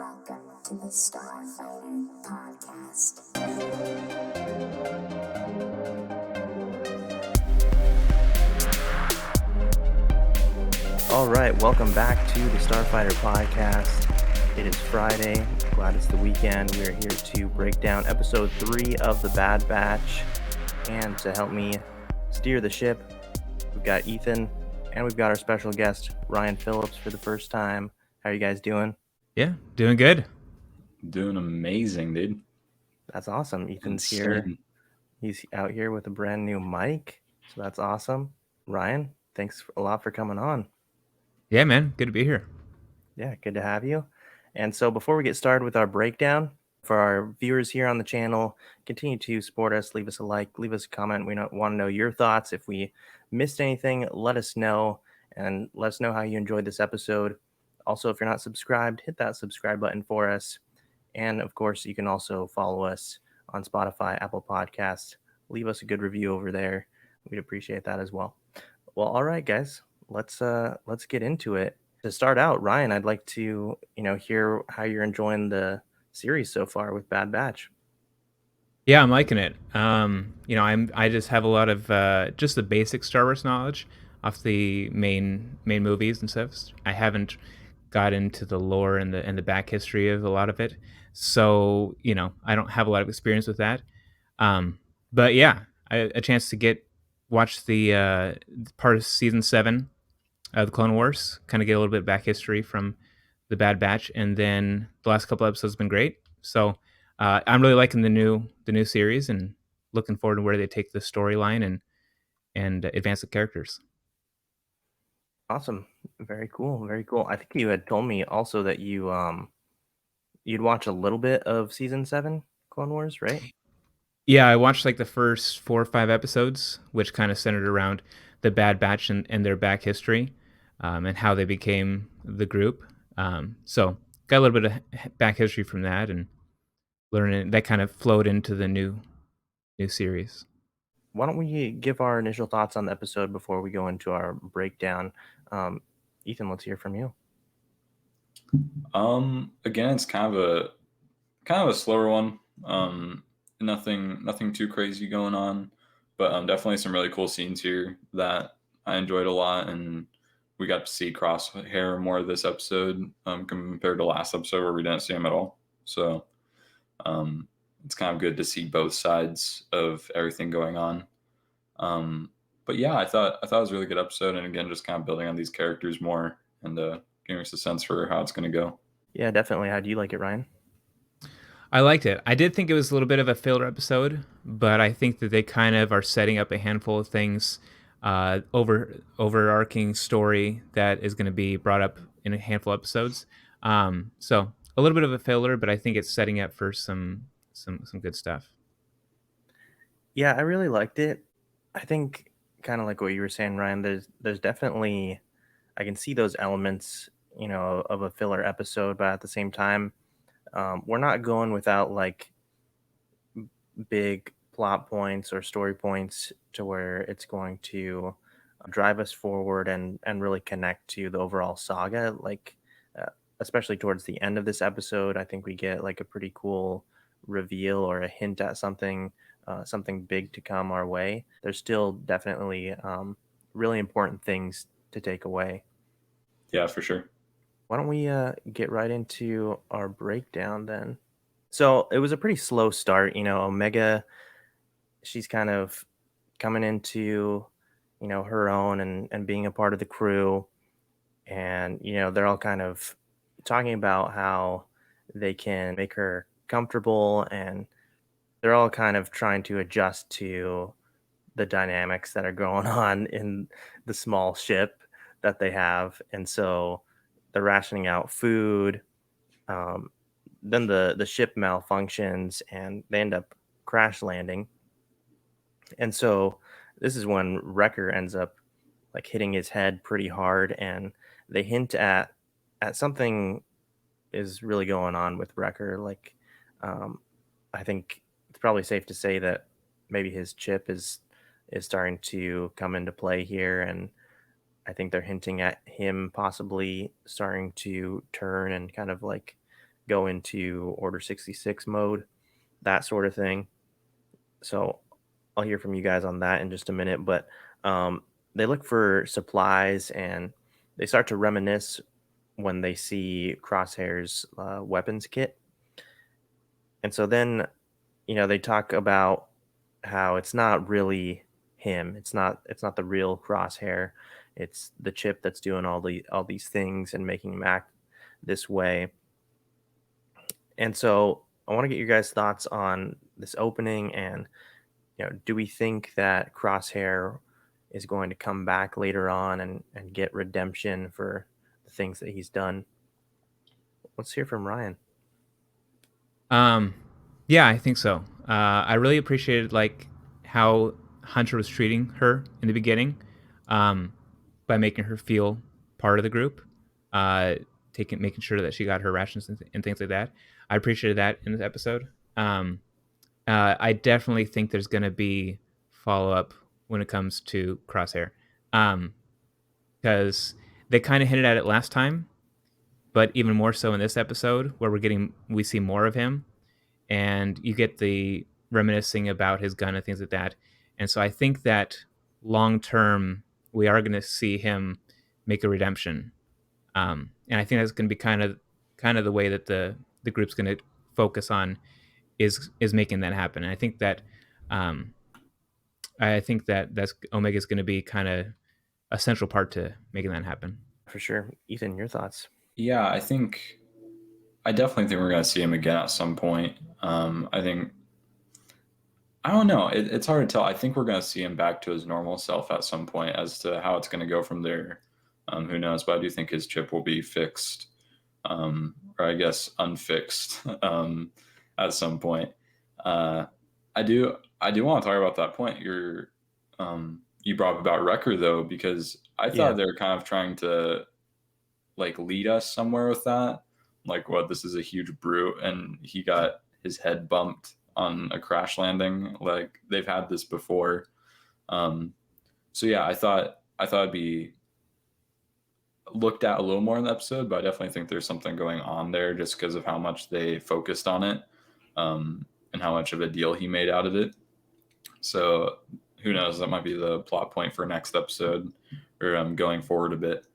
Welcome to the Starfighter Podcast. All right, welcome back to the Starfighter Podcast. It is Friday. Glad it's the weekend. We are here to break down episode 3 of The Bad Batch. And to help me steer the ship, we've got Ethan, and we've got our special guest, Ryan Phillips, for the first time. How are you guys doing? Yeah, doing good. Doing amazing, dude. That's awesome. Ethan's Insane. here. He's out here with a brand new mic, so that's awesome. Ryan, thanks a lot for coming on. Yeah, man, good to be here. Yeah, good to have you. And so before we get started with our breakdown, for our viewers here on the channel, continue to support us, leave us a like, leave us a comment. We want to know your thoughts. If we missed anything, let us know, and let us know how you enjoyed this episode. Also, if you're not subscribed, hit that subscribe button for us. And of course, you can also follow us on Spotify, Apple Podcasts. Leave us a good review over there. We'd appreciate that as well. Well, all right, guys, let's get into it. To start out, Ryan, I'd like to hear how you're enjoying the series so far with Bad Batch. Yeah, I'm liking it. I just have a lot of just the basic Star Wars knowledge off the main movies and stuff. I haven't got into the lore and the back history of a lot of it, so I don't have a lot of experience with that. But yeah, a chance to watch the part of season 7 of the Clone Wars, kind of get a little bit of back history from the Bad Batch, and then the last couple episodes have been great. So I'm really liking the new series and looking forward to where they take the storyline and advance the characters. Awesome, very cool, very cool. I think you had told me also that you'd watch a little bit of season 7 Clone Wars, right? Yeah, I watched like the first 4 or 5 episodes, which kind of centered around the Bad Batch and their back history, and how they became the group. So got a little bit of back history from that, and learning that kind of flowed into the new series. Why don't we give our initial thoughts on the episode before we go into our breakdown? Ethan, let's hear from you. Again, it's kind of a slower one. Nothing too crazy going on, but definitely some really cool scenes here that I enjoyed a lot, and we got to see Crosshair more this episode compared to last episode where we didn't see him at all. So it's kind of good to see both sides of everything going on. But yeah, I thought it was a really good episode, and again, just kind of building on these characters more and giving us a sense for how it's going to go. Yeah, definitely. How do you like it, Ryan? I liked it. I did think it was a little bit of a filler episode, but I think that they kind of are setting up a handful of things, overarching story that is going to be brought up in a handful of episodes. So a little bit of a filler, but I think it's setting up for some good stuff. Yeah, I really liked it. I think kind of like what you were saying, Ryan, there's definitely, I can see those elements, of a filler episode, but at the same time, we're not going without like big plot points or story points to where it's going to drive us forward and really connect to the overall saga. Like, especially towards the end of this episode, I think we get like a pretty cool reveal or a hint at something big to come our way. There's still definitely really important things to take away. Yeah, for sure. Why don't we get right into our breakdown then? So it was a pretty slow start. Omega, she's kind of coming into, her own and being a part of the crew. And, they're all kind of talking about how they can make her comfortable, and they're all kind of trying to adjust to the dynamics that are going on in the small ship that they have. And so they're rationing out food. Um, then the ship malfunctions and they end up crash landing. And so this is when Wrecker ends up like hitting his head pretty hard, and they hint at something is really going on with Wrecker. Like, um, I think it's probably safe to say that maybe his chip is starting to come into play here, and I think they're hinting at him possibly starting to turn and kind of like go into Order 66 mode, that sort of thing. So I'll hear from you guys on that in just a minute. But they look for supplies and they start to reminisce when they see Crosshair's weapons kit. And so then, they talk about how it's not really him. It's not the real Crosshair. It's the chip that's doing all these things and making him act this way. And so I want to get your guys' thoughts on this opening and do we think that Crosshair is going to come back later on and get redemption for the things that he's done? Let's hear from Ryan. Yeah, I think so. I really appreciated like how Hunter was treating her in the beginning, by making her feel part of the group, uh, making sure that she got her rations and things like that. I appreciated that in this episode. I definitely think there's going to be follow up when it comes to Crosshair, because they kind of hinted at it last time, but even more so in this episode where we see more of him, and you get the reminiscing about his gun and things like that. And so I think that long term we are going to see him make a redemption, and I think that's going to be kind of the way that the group's going to focus on is making that happen. And um, I think that that's Omega is going to be kind of a central part to making that happen. For sure. Ethan, your thoughts? Yeah, I definitely think we're going to see him again at some point. I don't know. It's hard to tell. I think we're going to see him back to his normal self at some point. As to how it's going to go from there, who knows? But I do think his chip will be fixed, or I guess unfixed, at some point. I do want to talk about that point you brought up about Wrecker, though, because I thought they were kind of trying to like lead us somewhere with that. Like, what, this is a huge brute and he got his head bumped on a crash landing. Like, they've had this before. So yeah, I thought it'd be looked at a little more in the episode, but I definitely think there's something going on there just because of how much they focused on it, and how much of a deal he made out of it. So who knows? That might be the plot point for next episode, or going forward a bit.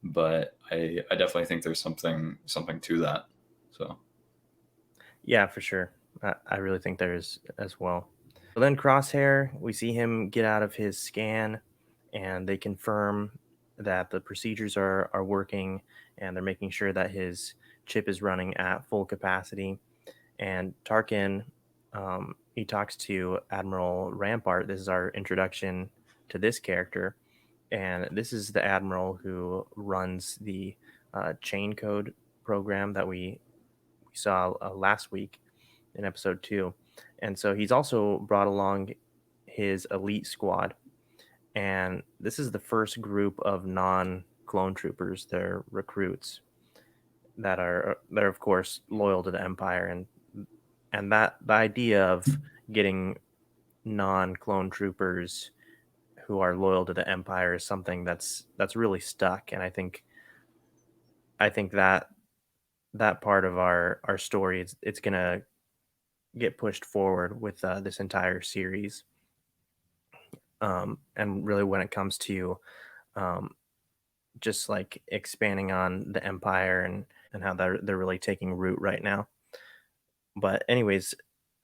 But I definitely think there's something to that. So yeah, for sure. I really think there is as well. So then Crosshair, we see him get out of his scan and they confirm that the procedures are working and they're making sure that his chip is running at full capacity. And Tarkin, he talks to Admiral Rampart. This is our introduction to this character. And this is the Admiral who runs the chain code program that we saw last week in episode 2. And so he's also brought along his elite squad. And this is the first group of non-clone troopers. They're recruits that are of course loyal to the Empire, and that the idea of getting non-clone troopers who are loyal to the Empire is something that's really stuck. And I think that part of our story, it's gonna get pushed forward with this entire series. And really when it comes to just like expanding on the Empire and how they're really taking root right now. But anyways,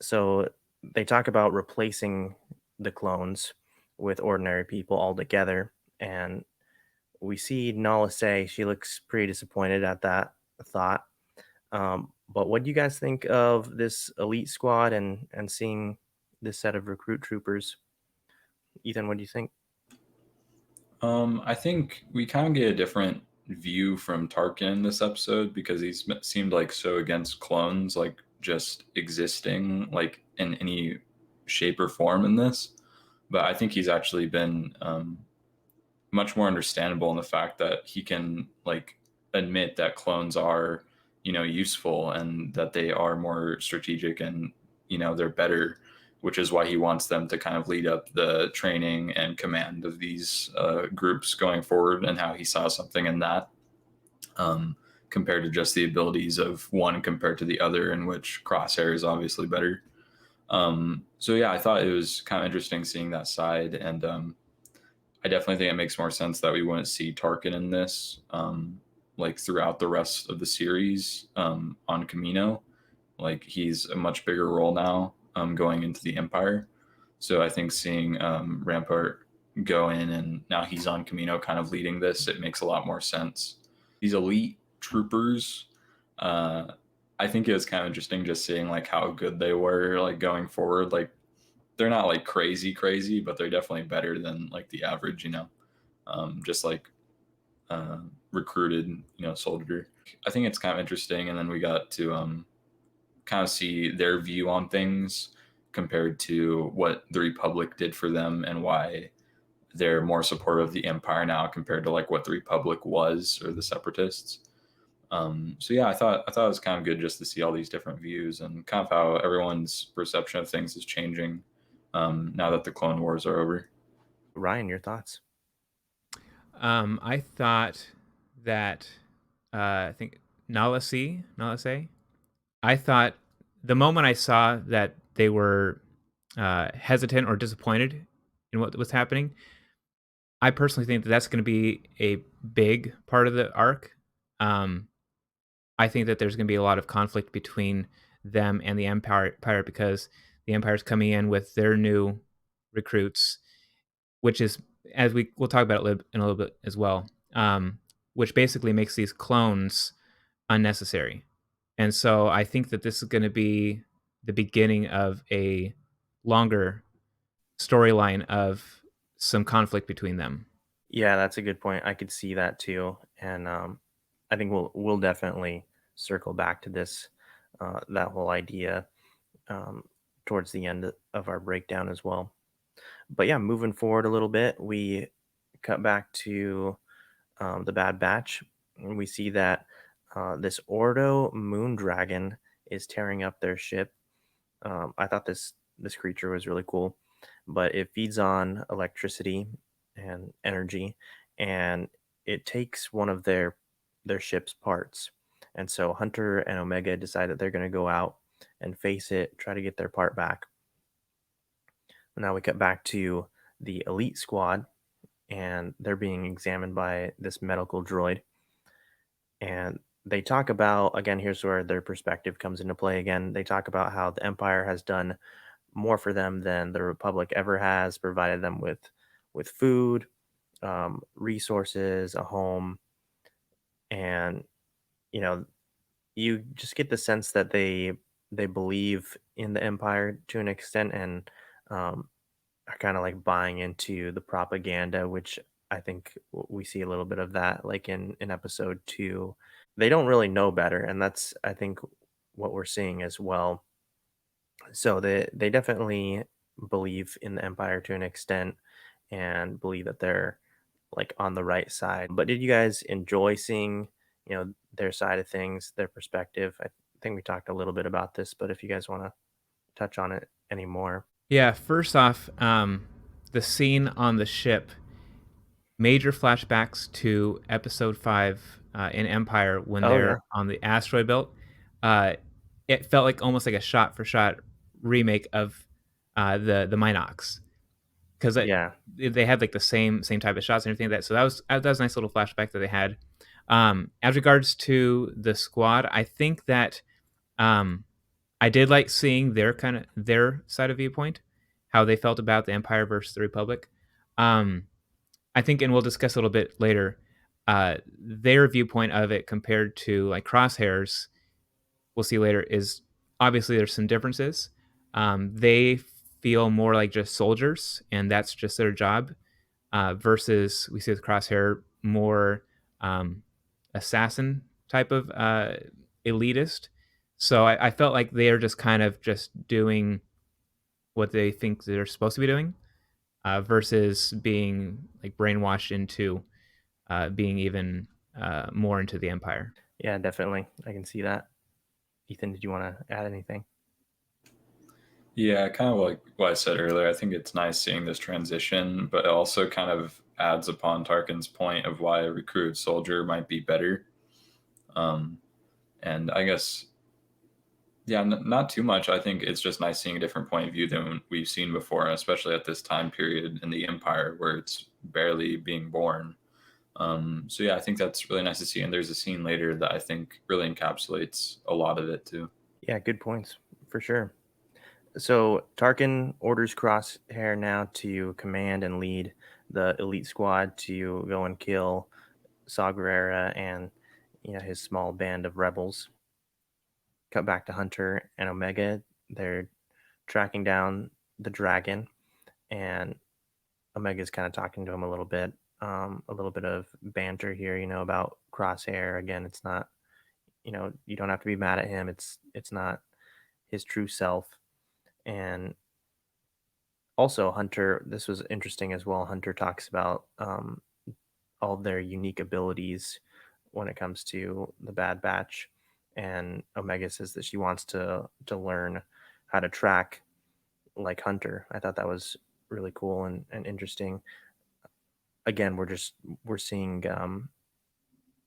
so they talk about replacing the clones with ordinary people altogether, and we see Nala say she looks pretty disappointed at that thought. But what do you guys think of this elite squad and seeing this set of recruit troopers? Ethan, what do you think? I think we kind of get a different view from Tarkin in this episode because he's seemed like so against clones, like just existing like in any shape or form in this. But I think he's actually been much more understandable in the fact that he can like admit that clones are, useful and that they are more strategic and, they're better, which is why he wants them to kind of lead up the training and command of these groups going forward, and how he saw something in that. compared to just the abilities of one compared to the other, in which Crosshair is obviously better. So yeah, I thought it was kind of interesting seeing that side, and I definitely think it makes more sense that we wouldn't see Tarkin in this, like throughout the rest of the series on Camino. Like he's a much bigger role now going into the Empire. So I think seeing Rampart go in and now he's on Camino kind of leading this, it makes a lot more sense. These elite troopers, I think it was kind of interesting just seeing like how good they were like going forward. Like they're not like crazy, but they're definitely better than like the average, just like recruited, soldier. I think it's kind of interesting. And then we got to kind of see their view on things compared to what the Republic did for them and why they're more supportive of the Empire now compared to like what the Republic was or the Separatists. So yeah, I thought it was kind of good just to see all these different views and kind of how everyone's perception of things is changing now that the Clone Wars are over. Ryan, your thoughts? I thought that I think Nalase. I thought the moment I saw that they were hesitant or disappointed in what was happening, I personally think that that's going to be a big part of the arc. I think that there's going to be a lot of conflict between them and the Empire because the Empire's coming in with their new recruits, which is, as we'll talk about it in a little bit as well, which basically makes these clones unnecessary. And so I think that this is going to be the beginning of a longer storyline of some conflict between them. Yeah, that's a good point. I could see that too, and I think we'll definitely circle back to this, that whole idea, towards the end of our breakdown as well. But yeah, moving forward a little bit, we cut back to the Bad Batch, and we see that this Ordo moon dragon is tearing up their ship. I thought this creature was really cool, but it feeds on electricity and energy, and it takes one of their ship's parts. And so Hunter and Omega decide that they're going to go out and face it, try to get their part back. Now we cut back to the elite squad, and they're being examined by this medical droid. And they talk about, again, here's where their perspective comes into play again. They talk about how the Empire has done more for them than the Republic ever has, provided them with food, resources, a home, and you just get the sense that they believe in the Empire to an extent, and are kind of like buying into the propaganda, which I think we see a little bit of that, like in episode 2. They don't really know better, and that's, I think, what we're seeing as well. So they definitely believe in the Empire to an extent and believe that they're like on the right side. But did you guys enjoy seeing, their side of things, their perspective? I think we talked a little bit about this, but if you guys want to touch on it anymore. Yeah, first off, the scene on the ship, major flashbacks to episode 5 in Empire when Oh, they're yeah. on the asteroid belt. It felt like almost like a shot for shot remake of the Minox, because Yeah. they had like the same type of shots and everything like that. So that was a nice little flashback that they had. As regards to the squad, I think that I did like seeing their side of viewpoint, how they felt about the Empire versus the Republic. I think, and we'll discuss a little bit later, their viewpoint of it compared to like Crosshairs, we'll see later, is obviously there's some differences. They feel more like just soldiers, and that's just their job. Versus we see with Crosshair more assassin type of elitist. So I felt like they are just kind of just doing what they think they're supposed to be doing, versus being like brainwashed into being even more into the Empire. Yeah, definitely. I can see that. Ethan, did you want to add anything? Yeah, kind of like what I said earlier. I think it's nice seeing this transition, but it also kind of adds upon Tarkin's point of why a recruited soldier might be better. And I guess, yeah, not too much. I think it's just nice seeing a different point of view than we've seen before, especially at this time period in the Empire where it's barely being born. So yeah, I think that's really nice to see. And there's a scene later that I think really encapsulates a lot of it too. Yeah, good points for sure. So Tarkin orders Crosshair now to command and lead the elite squad to go and kill Saw Gerrera and his small band of rebels. Cut back to Hunter and Omega. They're tracking down the dragon, and Omega's kind of talking to him a little bit. A little bit of banter here, about Crosshair. Again, it's not, you don't have to be mad at him. It's not his true self. And also Hunter, this was interesting as well. Hunter talks about all their unique abilities when it comes to the Bad Batch, and Omega says that she wants to learn how to track like Hunter. I thought that was really cool and interesting. Again, we're seeing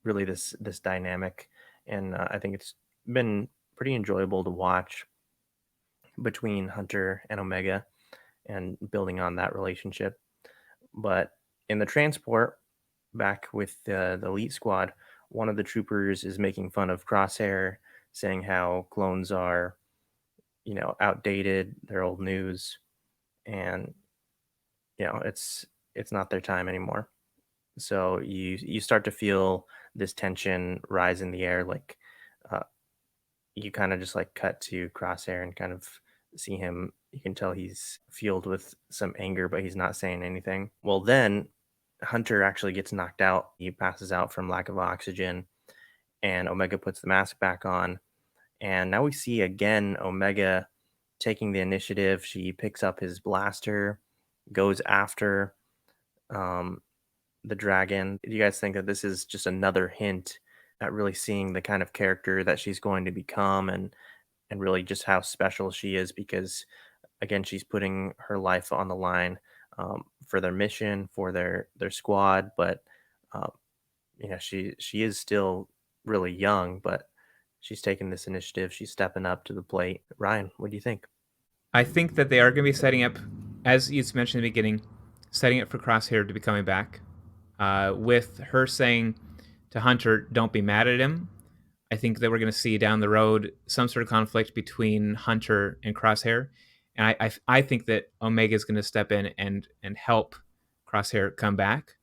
really this dynamic, and I think it's been pretty enjoyable to watch between Hunter and Omega and building on that relationship. But in the transport back with the elite squad, one of the troopers is making fun of Crosshair, saying how clones are, outdated, they're old news, and it's not their time anymore. So you start to feel this tension rise in the air, like uh, you kind of just like cut to Crosshair and kind of see him. You can tell he's fueled with some anger, but he's not saying anything. Well, then Hunter actually gets knocked out. He passes out from lack of oxygen, and Omega puts the mask back on. And now we see again Omega taking the initiative. She picks up his blaster, goes after um, the dragon. Do you guys think that this is just another hint at really seeing the kind of character that she's going to become, and really just how special she is? Because again, she's putting her life on the line for their mission, for their squad. But uh, she is still really young, but she's taking this initiative. She's stepping up to the plate. Ryan, what do you think? I think that they are going to be setting up, as you mentioned in the beginning, setting up for Crosshair to be coming back. With her saying to Hunter, "Don't be mad at him." I think that we're going to see down the road some sort of conflict between Hunter and Crosshair, and I think that Omega is going to step in and help Crosshair come back.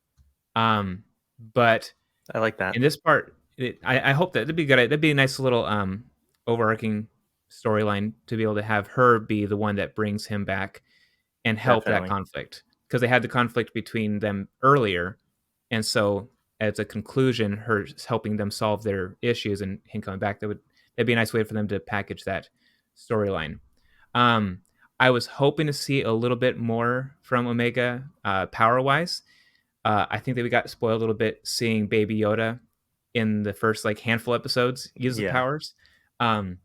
But I like that. in this part, I hope that that'd be good. That'd be a nice little overarching storyline to be able to have her be the one that brings him back and help that Definitely. conflict, because they had the conflict between them earlier, and so as a conclusion, her helping them solve their issues and him coming back, that'd be a nice way for them to package that storyline. Um, I was hoping to see a little bit more from Omega power wise. I think that we got spoiled a little bit seeing Baby Yoda in the first like handful episodes use the Yeah. powers. Um,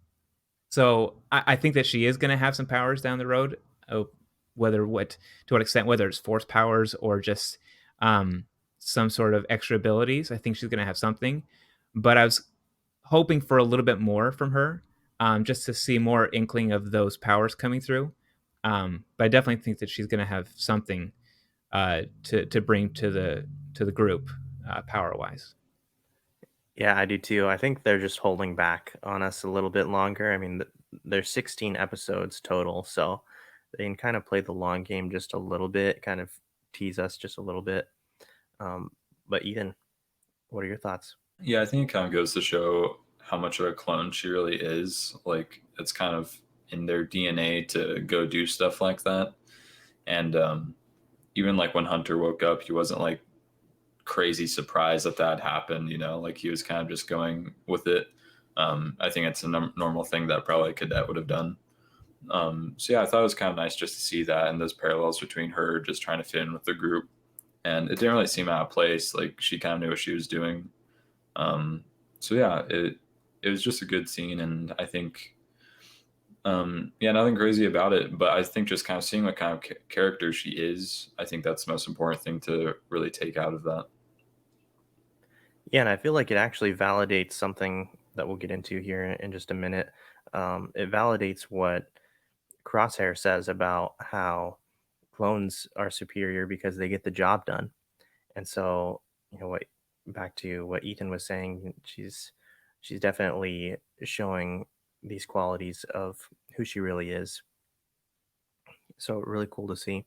so I think that she is going to have some powers down the road. Whether to what extent, whether it's force powers or just some sort of extra abilities, I think she's going to have something. But I was hoping for a little bit more from her, just to see more inkling of those powers coming through. But I definitely think that she's going to have something to bring to the group, power wise. Yeah, I do too. I think they're just holding back on us a little bit longer. I mean, there's 16 episodes total, so they can kind of play the long game just a little bit, kind of tease us just a little bit. Um, but Ethan, what are your thoughts? Yeah, I think it kind of goes to show how much of a clone she really is. Like, it's kind of in their DNA to go do stuff like that. And even like when Hunter woke up, he wasn't like crazy surprised that that happened, like he was kind of just going with it. I think it's a normal thing that probably a cadet would have done. So yeah, I thought it was kind of nice just to see that and those parallels between her just trying to fit in with the group. And it didn't really seem out of place. Like, she kind of knew what she was doing. So yeah, it was just a good scene, and I think yeah, nothing crazy about it, but I think just kind of seeing what kind of character she is, I think that's the most important thing to really take out of that. Yeah, and I feel like it actually validates something that we'll get into here in just a minute. It validates what Crosshair says about how clones are superior because they get the job done. And so, what back to what Ethan was saying, she's definitely showing these qualities of who she really is. So really cool to see.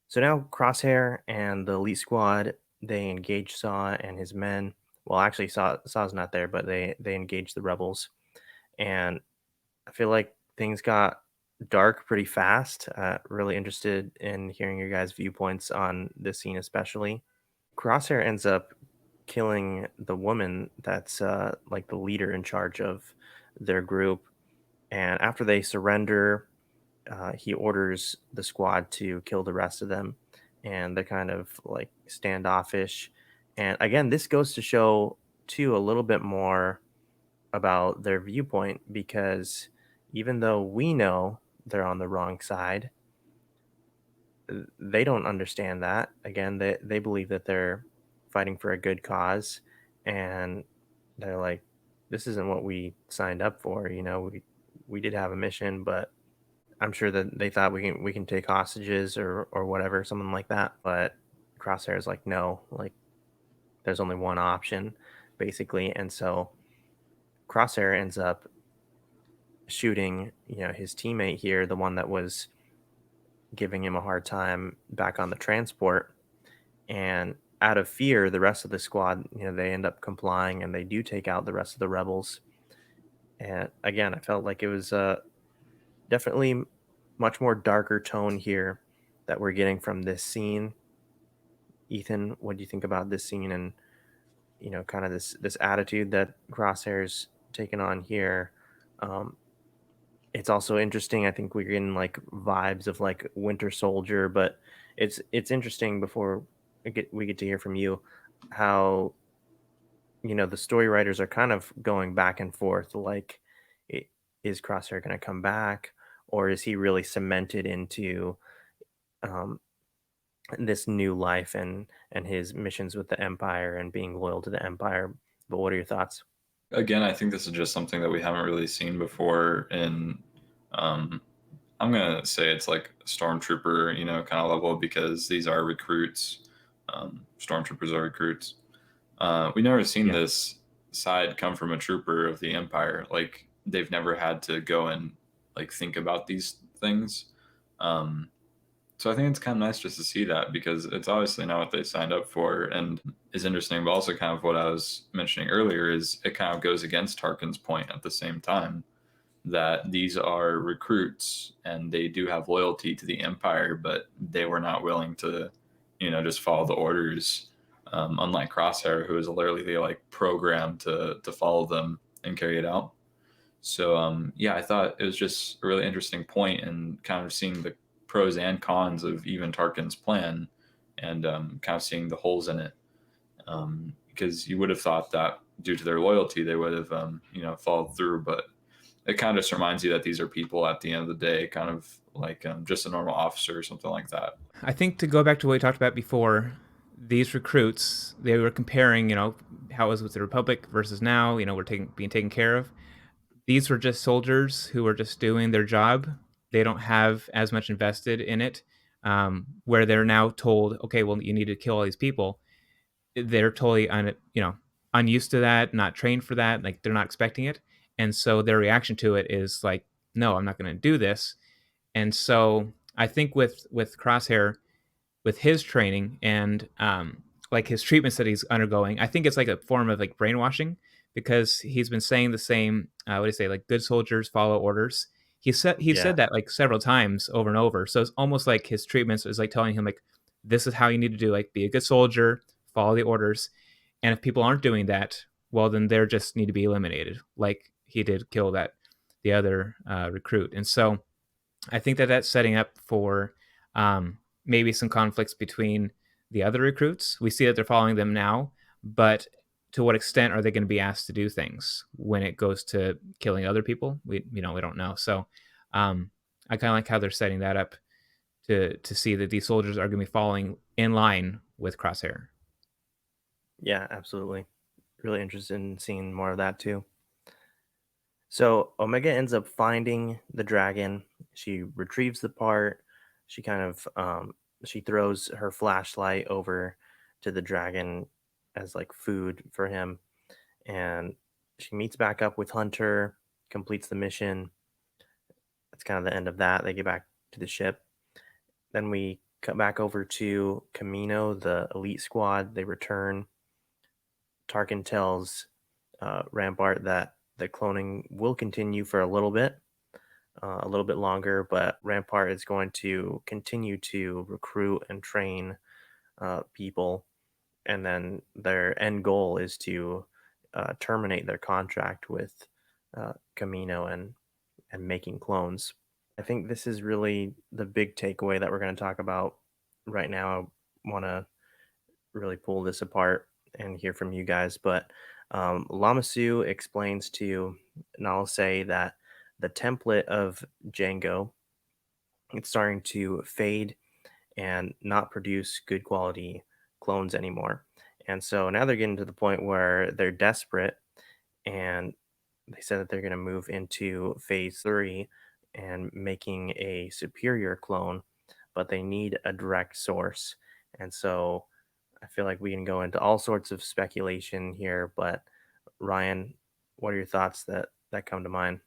So now Crosshair and the elite squad, they engage Saw and his men. Well, actually, Saw's not there, but they engage the rebels, and I feel like things got dark pretty fast. Really interested in hearing your guys' viewpoints on this scene, especially. Crosshair ends up killing the woman that's like the leader in charge of their group, and after they surrender, he orders the squad to kill the rest of them, and they're kind of like standoffish. And again, this goes to show too a little bit more about their viewpoint, because even though we know they're on the wrong side, they don't understand that. Again, they believe that they're fighting for a good cause, and they're like, this isn't what we signed up for. We did have a mission, but I'm sure that they thought we can take hostages or whatever, something like that. But Crosshair is like, no, like there's only one option, basically. And so Crosshair ends up shooting, his teammate here, the one that was giving him a hard time back on the transport. And out of fear, the rest of the squad, they end up complying and they do take out the rest of the rebels. And again, I felt like it was definitely much more darker tone here that we're getting from this scene. Ethan, what do you think about this scene and kind of this attitude that Crosshair's taken on here? Um, it's also interesting. I think we're getting like vibes of like Winter Soldier, but it's interesting. Before we get to hear from you, how the story writers are kind of going back and forth. Like, i- is Crosshair going to come back, or is he really cemented into um, this new life and his missions with the Empire and being loyal to the Empire? But what are your thoughts? Again, I think this is just something that we haven't really seen before in um, I'm gonna say it's like stormtrooper, kind of level, because these are recruits. Stormtroopers are recruits. We never seen Yeah, this side come from a trooper of the Empire. Like they've never had to go and like think about these things. Um, so I think it's kind of nice just to see that, because it's obviously not what they signed up for, and is interesting. But also, kind of what I was mentioning earlier is it kind of goes against Tarkin's point at the same time, that these are recruits and they do have loyalty to the Empire, but they were not willing to, just follow the orders. Unlike Crosshair, who is literally like programmed to follow them and carry it out. So yeah, I thought it was just a really interesting point, and kind of seeing the pros and cons of even Tarkin's plan, and kind of seeing the holes in it. Because you would have thought that due to their loyalty, they would have followed through, but it kind of just reminds you that these are people at the end of the day, kind of like just a normal officer or something like that. I think to go back to what we talked about before, these recruits, they were comparing, how it was with the Republic versus now, we're being taken care of. These were just soldiers who were just doing their job. They don't have as much invested in it. Where they're now told, okay, well, you need to kill all these people. They're totally unused to that, not trained for that. Like they're not expecting it, and so their reaction to it is like, no, I'm not going to do this. And so I think with Crosshair, with his training and like his treatments that he's undergoing, I think it's like a form of like brainwashing, because he's been saying the same. What do you say? Like good soldiers follow orders. He said yeah, that like several times over and over. So it's almost like his treatments is like telling him like, this is how you need to do. Like be a good soldier, follow the orders, and if people aren't doing that, well then they just need to be eliminated. Like he did kill the other recruit, and so I think that that's setting up for maybe some conflicts between the other recruits. We see that they're following them now, but to what extent are they going to be asked to do things when it goes to killing other people? We don't know. So I kind of like how they're setting that up to see that these soldiers are going to be following in line with Crosshair. yeah, absolutely. really interested in seeing more of that too. So Omega ends up finding the dragon. She retrieves the part. She kind of she throws her flashlight over to the dragon as like food for him, and she meets back up with Hunter, completes the mission. That's kind of the end of that. They get back to the ship. Then we cut back over to Camino, the elite squad. They return. Tarkin tells Rampart that the cloning will continue for a little bit longer, but Rampart is going to continue to recruit and train people, and then their end goal is to terminate their contract with Camino and making clones. I think this is really the big takeaway that we're going to talk about right now. I want to really pull this apart and hear from you guys. But Lamasu explains to Nalase that the template of Django, it's starting to fade and not produce good quality clones anymore. And so now they're getting to the point where they're desperate, and they said that they're going to move into phase 3 and making a superior clone, but they need a direct source. And so I feel like we can go into all sorts of speculation here, but Ryan, what are your thoughts that come to mind?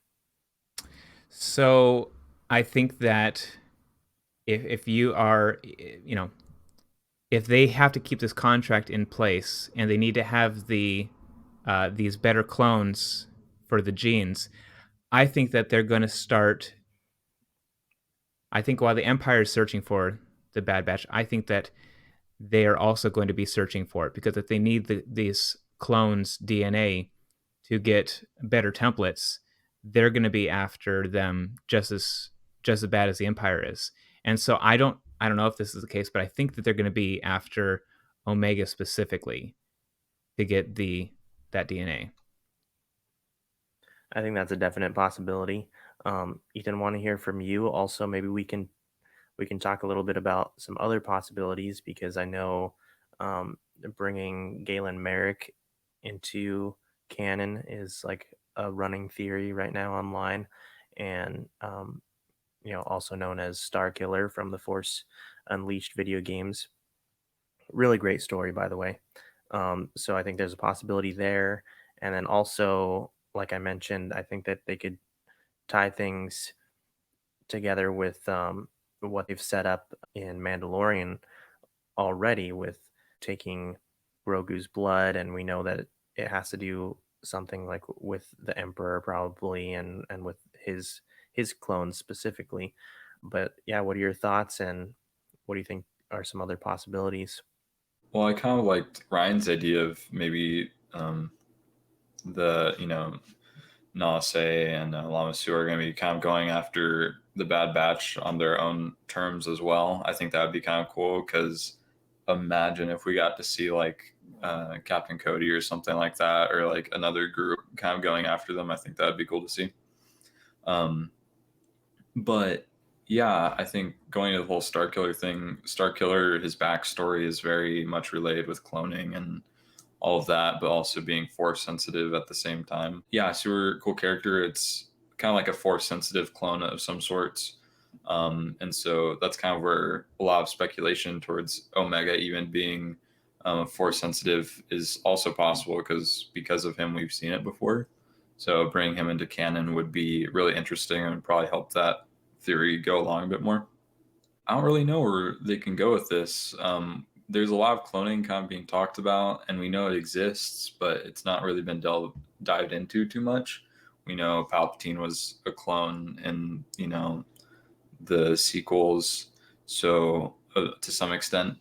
So I think that if you are, if they have to keep this contract in place and they need to have these better clones for the genes, I think that they're going to start. I think while the Empire is searching for the Bad Batch, I think that they are also going to be searching for it, because if they need these clones' DNA to get better templates, they're going to be after them just as bad as the Empire is. And so I don't know if this is the case, but I think that they're going to be after Omega specifically to get that DNA. I think that's a definite possibility. Ethan, want to hear from you. Also, maybe we can talk a little bit about some other possibilities, because I know bringing Galen Merrick into canon is like a running theory right now online, and also known as Star Killer from the Force Unleashed video games. Really great story, by the way. So I think there's a possibility there, and then also, like I mentioned, I think that they could tie things together with what they've set up in Mandalorian already with taking Grogu's blood, and we know that it has to do something like with the Emperor probably, and with his clones specifically. But yeah, what are your thoughts, and what do you think are some other possibilities? Well, I kind of liked Ryan's idea of maybe the Nase and Lamasu are going to be kind of going after the Bad Batch on their own terms as well. I think that would be kind of cool, because imagine if we got to see like Captain Cody or something like that, or like another group kind of going after them. I think that would be cool to see. But yeah, I think going to the whole Star Killer thing, Star Killer, his backstory is very much related with cloning and all of that, but also being force sensitive at the same time. Yeah, super cool character. It's kind of like a force sensitive clone of some sorts. And so that's kind of where a lot of speculation towards Omega even being force sensitive is also possible, because of him, we've seen it before. So bringing him into canon would be really interesting and would probably help that theory go along a bit more. I don't really know where they can go with this. There's a lot of cloning kind of being talked about, and we know it exists, but it's not really been dived into too much. We know Palpatine was a clone in, the sequels, so to some extent.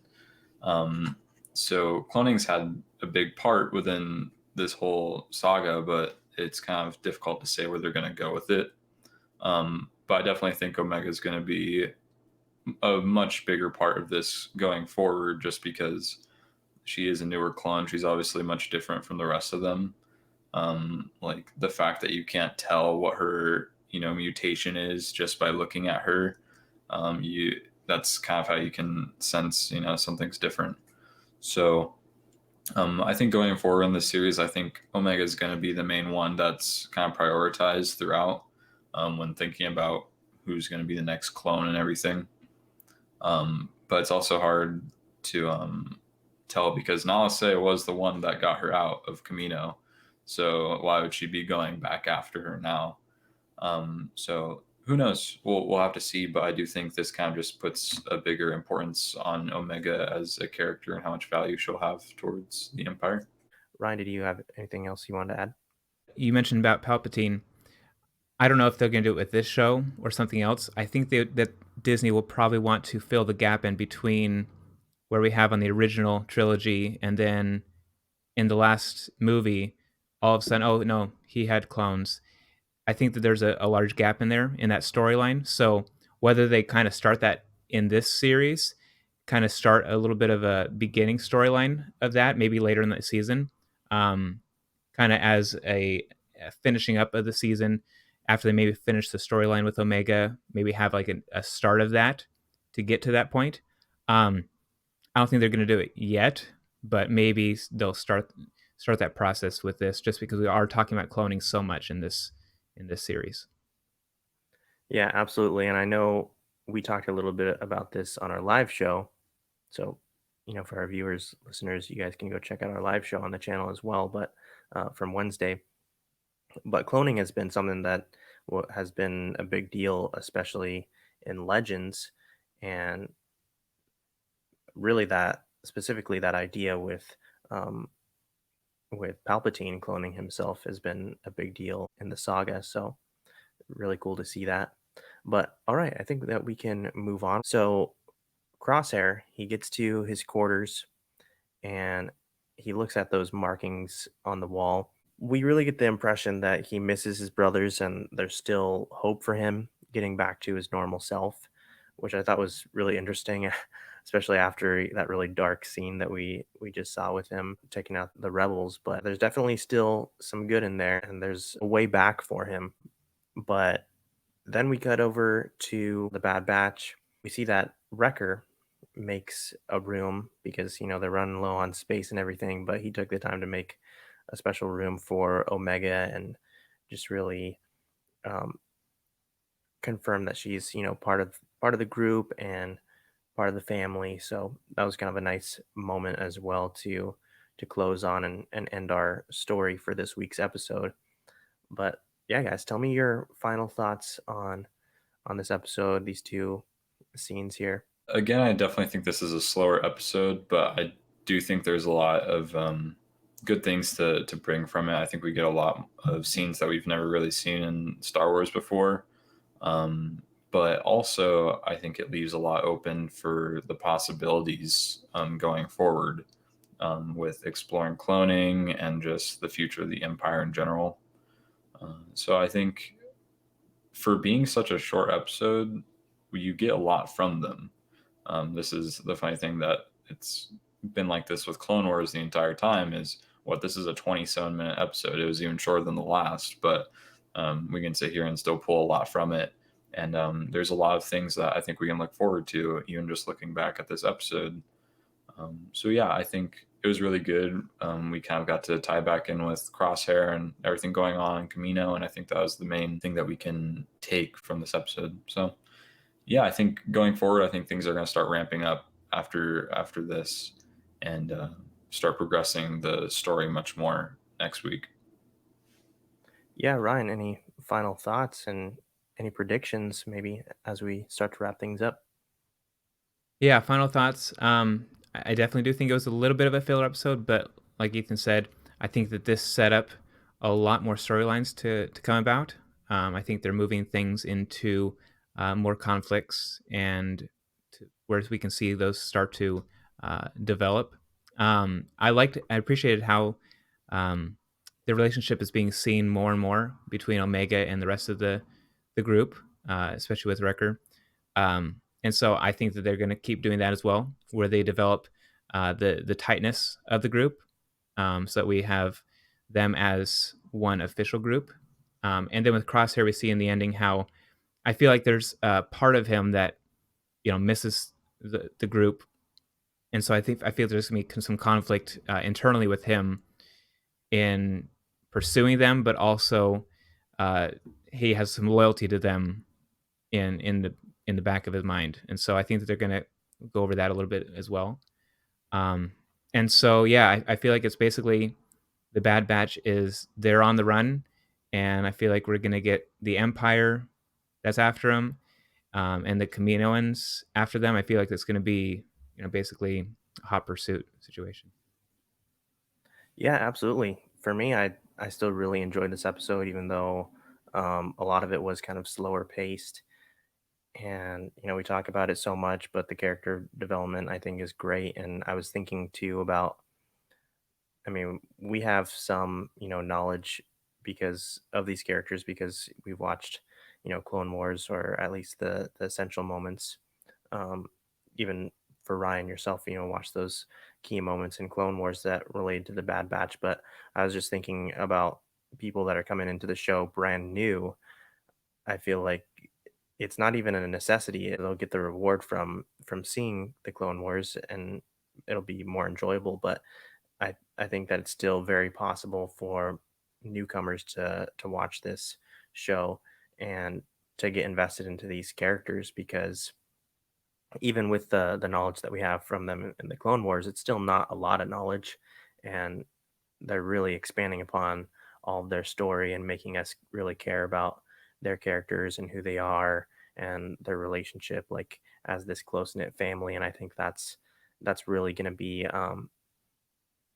So cloning's had a big part within this whole saga, but it's kind of difficult to say where they're going to go with it. But I definitely think Omega is going to be a much bigger part of this going forward, just because she is a newer clone. She's obviously much different from the rest of them. Like the fact that you can't tell what her mutation is just by looking at her. You That's kind of how you can sense something's different. So I think going forward in the series, I think Omega is going to be the main one that's kind of prioritized throughout when thinking about who's going to be the next clone and everything. But it's also hard to tell because Nalase was the one that got her out of Camino. So why would she be going back after her now? So who knows? We'll have to see. But I do think this kind of just puts a bigger importance on Omega as a character and how much value she'll have towards the Empire. Ryan, did you have anything else you wanted to add? You mentioned about Palpatine. I don't know if they're going to do it with this show or something else. I think that Disney will probably want to fill the gap in between where we have on the original trilogy and then in the last movie, all of a sudden, oh no, he had clones. I think that there's a large gap in there in that storyline. So whether they kind of start that in this series, kind of start a little bit of a beginning storyline of that, maybe later in the season, um, kind of as a finishing up of the season after they maybe finish the storyline with Omega, maybe have like a start of that to get to that point. I don't think they're going to do it yet, but maybe they'll start that process with this, just because we are talking about cloning so much in this series. Yeah, absolutely. And I know we talked a little bit about this on our live show. So, for our viewers, listeners, you guys can go check out our live show on the channel as well. But from Wednesday, but cloning has been something that has been a big deal, especially in Legends, and really that specifically that idea with Palpatine cloning himself has been a big deal in the saga. So really cool to see that. But all right, I think that we can move on. So Crosshair, he gets to his quarters and he looks at those markings on the wall. We really get the impression that he misses his brothers and there's still hope for him getting back to his normal self, which I thought was really interesting, especially after that really dark scene that we just saw with him taking out the rebels. But there's definitely still some good in there and there's a way back for him. But then we cut over to the Bad Batch. We see that Wrecker makes a room because they're running low on space and everything, but he took the time to make a special room for Omega and just really um, confirm that she's part of the group and part of the family. So that was kind of a nice moment as well to close on and end our story for this week's episode. But yeah, guys, tell me your final thoughts on this episode, these two scenes here. Again, I definitely think this is a slower episode, but I do think there's a lot of good things to bring from it. I think we get a lot of scenes that we've never really seen in Star Wars before. But also, I think it leaves a lot open for the possibilities going forward with exploring cloning and just the future of the Empire in general. So I think for being such a short episode, you get a lot from them. This is the funny thing that it's been like this with Clone Wars the entire time is this is a 27-minute episode. It was even shorter than the last, but we can sit here and still pull a lot from it. And there's a lot of things that I think we can look forward to, even just looking back at this episode. So yeah, I think it was really good. We kind of got to tie back in with Crosshair and everything going on in Camino, and I think that was the main thing that we can take from this episode. So yeah, I think going forward, I think things are going to start ramping up after this, and start progressing the story much more next week. Yeah, Ryan, any final thoughts and any predictions maybe as we start to wrap things up? Yeah, final thoughts. I definitely do think it was a little bit of a filler episode, but like Ethan said, I think that this set up a lot more storylines to come about. I think they're moving things into more conflicts and where we can see those start to develop. I appreciated how um, the relationship is being seen more and more between Omega and the rest of the group, especially with Wrecker. And so I think that they're going to keep doing that as well, where they develop the tightness of the group, so that we have them as one official group. And then with Crosshair, we see in the ending how I feel like there's a part of him that misses the group, and so I feel there's gonna be some conflict internally with him in pursuing them, but also uh, he has some loyalty to them in the back of his mind, and so I think that they're gonna go over that a little bit as well. Um, and so yeah, I feel like it's basically the Bad Batch is they're on the run, and I feel like we're gonna get the Empire that's after them, and the Kaminoans after them. I feel like it's gonna be basically a hot pursuit situation. Yeah, absolutely. For me, I still really enjoyed this episode, even though a lot of it was kind of slower paced. And we talk about it so much, but the character development I think is great. And I was thinking too about, I mean, we have some knowledge because of these characters because we've watched Clone Wars, or at least the essential moments. Um, Even for Ryan yourself, watch those key moments in Clone Wars that relate to the Bad Batch. But I was just thinking about people that are coming into the show brand new. I feel like it's not even a necessity. They'll get the reward from seeing the Clone Wars, and it'll be more enjoyable. But I think that it's still very possible for newcomers to watch this show and to get invested into these characters, because even with the knowledge that we have from them in the Clone Wars, it's still not a lot of knowledge, and they're really expanding upon all of their story and making us really care about their characters and who they are and their relationship, like as this close knit family. And I think that's really going to be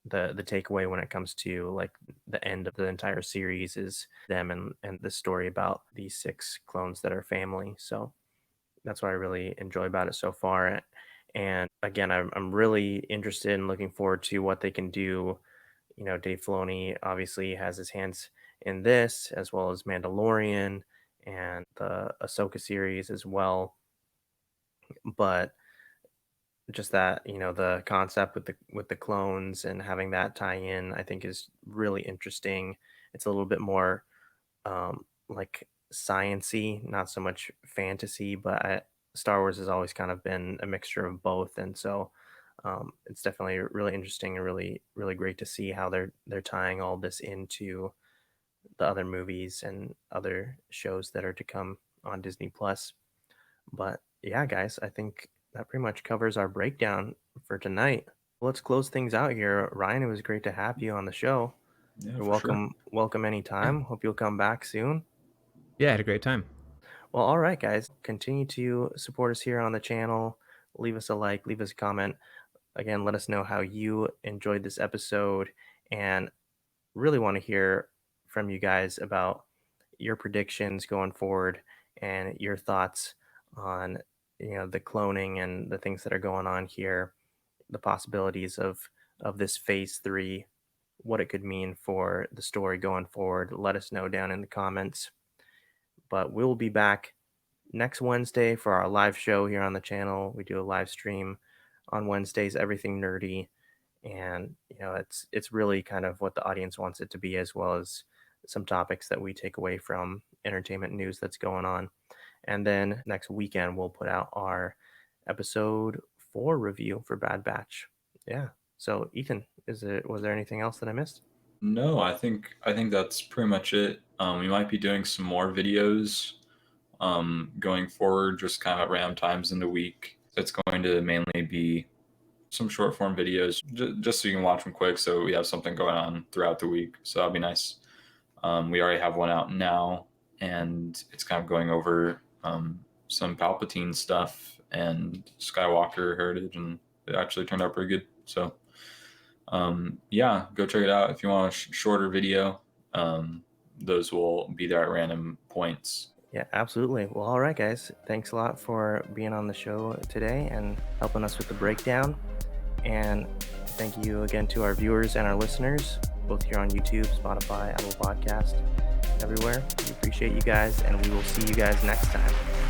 the takeaway when it comes to like the end of the entire series is them and the story about these 6 clones that are family. So that's what I really enjoy about it so far. And again, I'm really interested and looking forward to what they can do. Dave Filoni obviously has his hands in this, as well as Mandalorian and the Ahsoka series as well. But just that, the concept with the clones and having that tie in, I think is really interesting. It's a little bit more like sciency, not so much fantasy, but Star Wars has always kind of been a mixture of both, and so it's definitely really interesting and really really great to see how they're tying all this into the other movies and other shows that are to come on Disney Plus. But yeah, guys, I think that pretty much covers our breakdown for tonight. Let's close things out here. Ryan, it was great to have you on the show. Yeah, You're for sure. welcome anytime. Hope you'll come back soon. Yeah, I had a great time. Well, all right, guys. Continue to support us here on the channel. Leave us a like, leave us a comment. Again, let us know how you enjoyed this episode, and really want to hear from you guys about your predictions going forward and your thoughts on the cloning and the things that are going on here, the possibilities of this phase 3, what it could mean for the story going forward. Let us know down in the comments. But we'll be back next Wednesday for our live show here on the channel. We do a live stream on Wednesdays, everything nerdy, and it's really kind of what the audience wants it to be, as well as some topics that we take away from entertainment news that's going on. And then next weekend we'll put out our episode 4 review for Bad Batch. Yeah. So Ethan, was there anything else that I missed? No, I think that's pretty much it. We might be doing some more videos going forward, just kind of at random times in the week. It's going to mainly be some short form videos, just so you can watch them quick. So we have something going on throughout the week. So that'll be nice. We already have one out now, and it's kind of going over some Palpatine stuff and Skywalker heritage, and it actually turned out pretty good. So yeah, go check it out if you want a shorter video. Those will be there at random points. Yeah, absolutely. Well, all right, guys. Thanks a lot for being on the show today and helping us with the breakdown. And thank you again to our viewers and our listeners, both here on YouTube, Spotify, Apple Podcast, everywhere. We appreciate you guys, and we will see you guys next time.